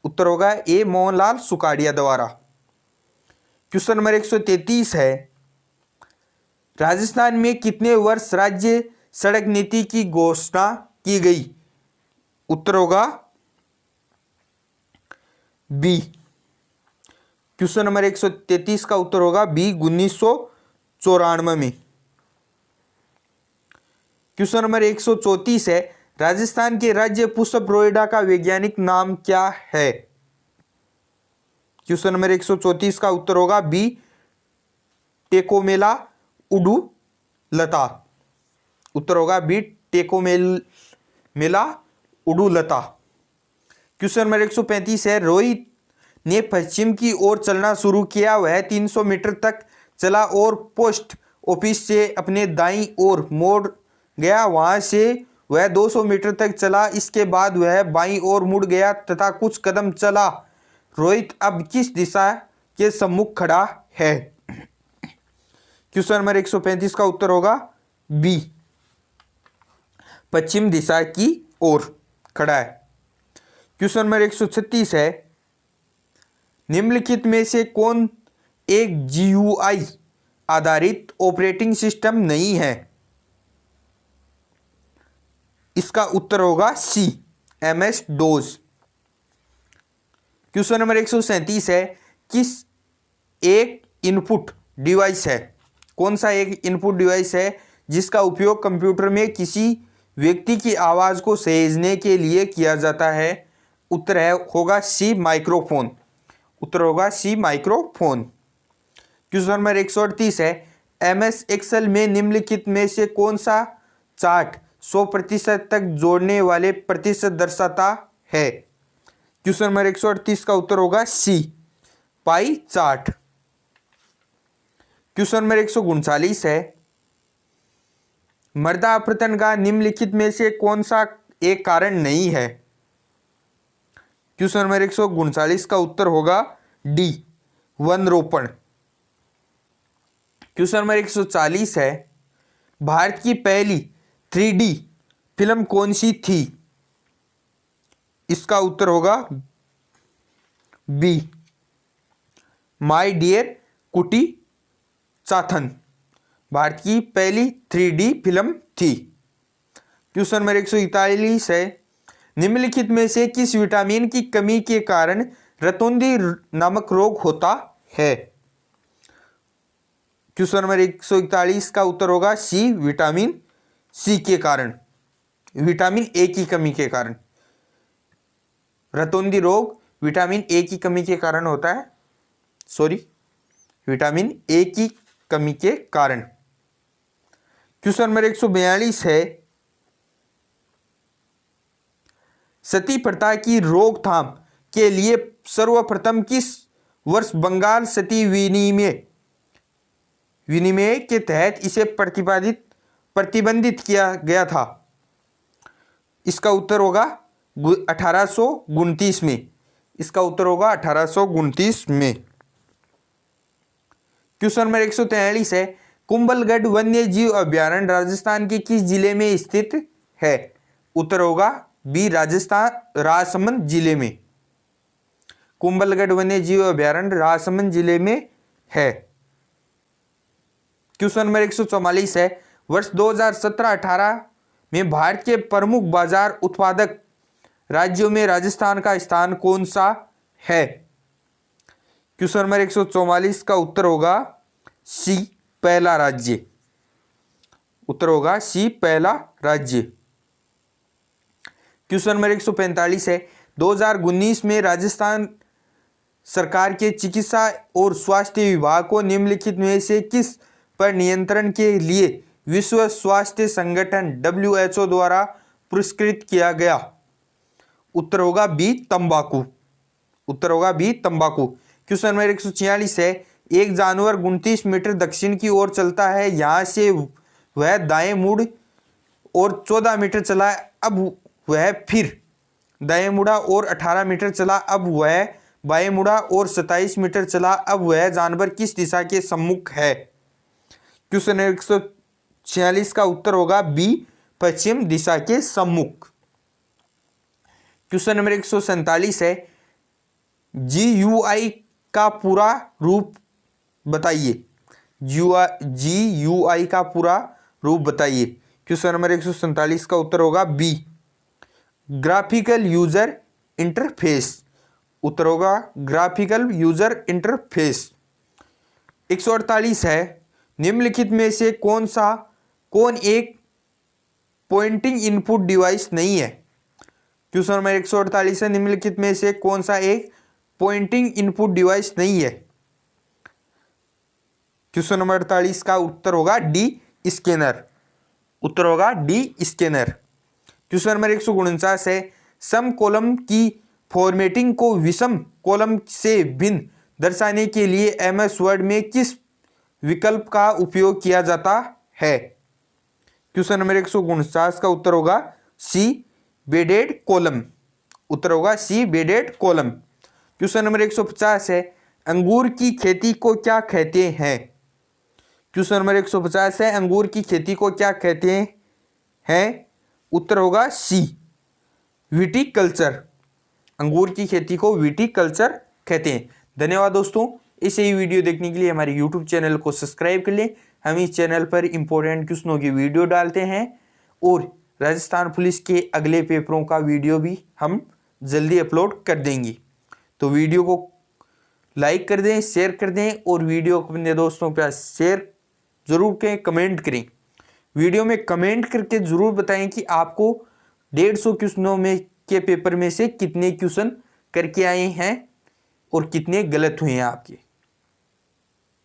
उत्तर होगा ए मोहनलाल सुखाड़िया द्वारा। क्वेश्चन नंबर 133 है, राजस्थान में कितने वर्ष राज्य सड़क नीति की घोषणा की गई? उत्तर होगा बी। क्वेश्चन नंबर 133 का उत्तर होगा बी 1994 में। क्वेश्चन नंबर 134 है, राजस्थान के राज्य पुष्प रोइडा का वैज्ञानिक नाम क्या है? क्वेश्चन नंबर 134 का उत्तर होगा बी टेकोमेला उडुलता। उत्तर होगा बी टेकोमेला उडुलता। क्वेश्चन नंबर 135 है, रोहित ने पश्चिम की ओर चलना शुरू किया। वह 300 मीटर तक चला और पोस्ट ऑफिस से अपने दाईं ओर मोड़ गया। वहां से वह 200 मीटर तक चला। इसके बाद वह बाईं ओर मुड़ गया तथा कुछ कदम चला। रोहित अब किस दिशा के सम्मुख खड़ा है? क्वेश्चन नंबर 135 का उत्तर होगा बी पश्चिम दिशा की ओर खड़ा है। क्वेश्चन नंबर 136 है, निम्नलिखित में से कौन एक GUI आधारित ऑपरेटिंग सिस्टम नहीं है? इसका उत्तर होगा सी, MS DOS। क्वेश्चन नंबर 137 है, किस एक इनपुट डिवाइस है, कौन सा एक इनपुट डिवाइस है जिसका उपयोग कंप्यूटर में किसी व्यक्ति की आवाज को सहेजने के लिए किया जाता है? उत्तर होगा सी, माइक्रोफोन। उत्तर होगा सी, माइक्रोफोन। क्वेश्चन नंबर 138 है, MS एक्सेल में निम्नलिखित में से कौन सा चार्ट 100% तक जोड़ने वाले प्रतिशत दर्शाता है? क्वेश्चन नंबर 138 का उत्तर होगा सी, पाई चार्ट। क्वेश्चन नंबर 139 है, मृदा अपरदन का निम्नलिखित में से कौन सा एक कारण नहीं है? क्वेश्चन नंबर 139 का उत्तर होगा डी, वन रोपण। क्वेश्चन नंबर 140 है, भारत की पहली 3D फिल्म कौन सी थी? इसका उत्तर होगा बी, माय डियर कुटी चाथन। भारत की पहली 3D फिल्म थी। क्वेश्चन नंबर 141 है, निम्नलिखित में से किस विटामिन की कमी के कारण रतौंधी नामक रोग होता है? क्वेश्चन नंबर 141 का उत्तर होगा सी, विटामिन सी के कारण, विटामिन ए की कमी के कारण। रतौंधी रोग विटामिन ए की कमी के कारण होता है, सॉरी, विटामिन ए की कमी के कारण। क्वेश्चन नंबर 142 है, सती प्रथा की रोकथाम के लिए सर्वप्रथम किस वर्ष बंगाल सती विनिमय के तहत इसे प्रतिबंधित किया गया था? इसका उत्तर होगा 1829 में। इसका उत्तर होगा 1829 में। क्वेश्चन नंबर 143 है, कुंभलगढ़ वन्य जीव अभ्यारण्य राजस्थान के किस जिले में स्थित है? उत्तर होगा बी, राजस्थान राजसमंद जिले में। कुंभलगढ़ वन्य जीव अभ्यारण्य राजसमंद जिले में है। क्वेश्चन नंबर 144 है, वर्ष 2017-18 में भारत के प्रमुख बाजार उत्पादक राज्यों में राजस्थान का स्थान कौन सा है? क्वेश्चन नंबर 144 का उत्तर होगा सी, पहला राज्य। उत्तर होगा सी, पहला राज्य। क्वेश्चन नंबर 145 है, 2019 में राजस्थान सरकार के चिकित्सा और स्वास्थ्य विभाग को निम्नलिखित में से किस पर नियंत्रण के लिए विश्व स्वास्थ्य संगठन WHO द्वारा पुरस्कृत किया गया? उत्तर होगा बी, तंबाकू। उत्तर होगा बी, तंबाकू। क्वेश्चन नंबर 146 है, एक जानवर 29 मीटर दक्षिण की ओर चलता है, यहां से वह दाएं मुड़ और 14 मीटर चला, अब वह फिर दाएं मुड़ा और 18 मीटर चला, अब वह बाएं मुड़ा और 27 मीटर चला, अब वह जानवर किस दिशा के सम्मुख है? क्वेश्चन 146 का उत्तर होगा बी, पश्चिम दिशा के सम्मुख। क्वेश्चन नंबर 147 है, GUI का पूरा रूप बताइए। GUI का पूरा रूप बताइए। क्वेश्चन नंबर 147 का उत्तर होगा बी, ग्राफिकल यूजर इंटरफेस। उत्तर होगा ग्राफिकल यूजर इंटरफेस। 148 है, निम्नलिखित में से कौन एक पॉइंटिंग इनपुट डिवाइस नहीं है? क्वेश्चन नंबर 148 है, निम्नलिखित में से कौन सा एक पॉइंटिंग इनपुट डिवाइस नहीं है? क्वेश्चन नंबर 48 का उत्तर होगा डी, स्कैनर। उत्तर होगा डी, स्कैनर। क्वेश्चन नंबर 149 है, सम कॉलम की फॉर्मेटिंग को विषम कॉलम से भिन्न दर्शाने के लिए MS वर्ड में किस विकल्प का उपयोग किया जाता है? क्वेश्चन नंबर 149 का उत्तर होगा सी, बेडेड कॉलम। उत्तर होगा C, bedded column. Question number 150 है, अंगूर की खेती को क्या कहते हैं? क्वेश्चन नंबर 150 है, अंगूर की खेती को क्या कहते हैं? उत्तर होगा सी, विटीकल्चर। अंगूर की खेती को विटीकल्चर कहते हैं। धन्यवाद दोस्तों, इसे ही वीडियो देखने के लिए हमारे यूट्यूब चैनल को सब्सक्राइब कर लें। हम इस चैनल पर इंपॉर्टेंट क्वेश्चनों की वीडियो डालते हैं और राजस्थान पुलिस के अगले पेपरों का वीडियो भी हम जल्दी अपलोड कर देंगे। तो वीडियो को लाइक कर दें, शेयर कर दें और वीडियो को अपने दोस्तों के पास शेयर जरूर करें, कमेंट करें। वीडियो में कमेंट करके जरूर बताएं कि आपको 150 क्वेश्चनों में के पेपर में से कितने क्वेश्चन करके आए हैं और कितने गलत हुए हैं आपके।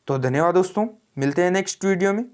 तो धन्यवाद दोस्तों, मिलते हैं नेक्स्ट वीडियो में।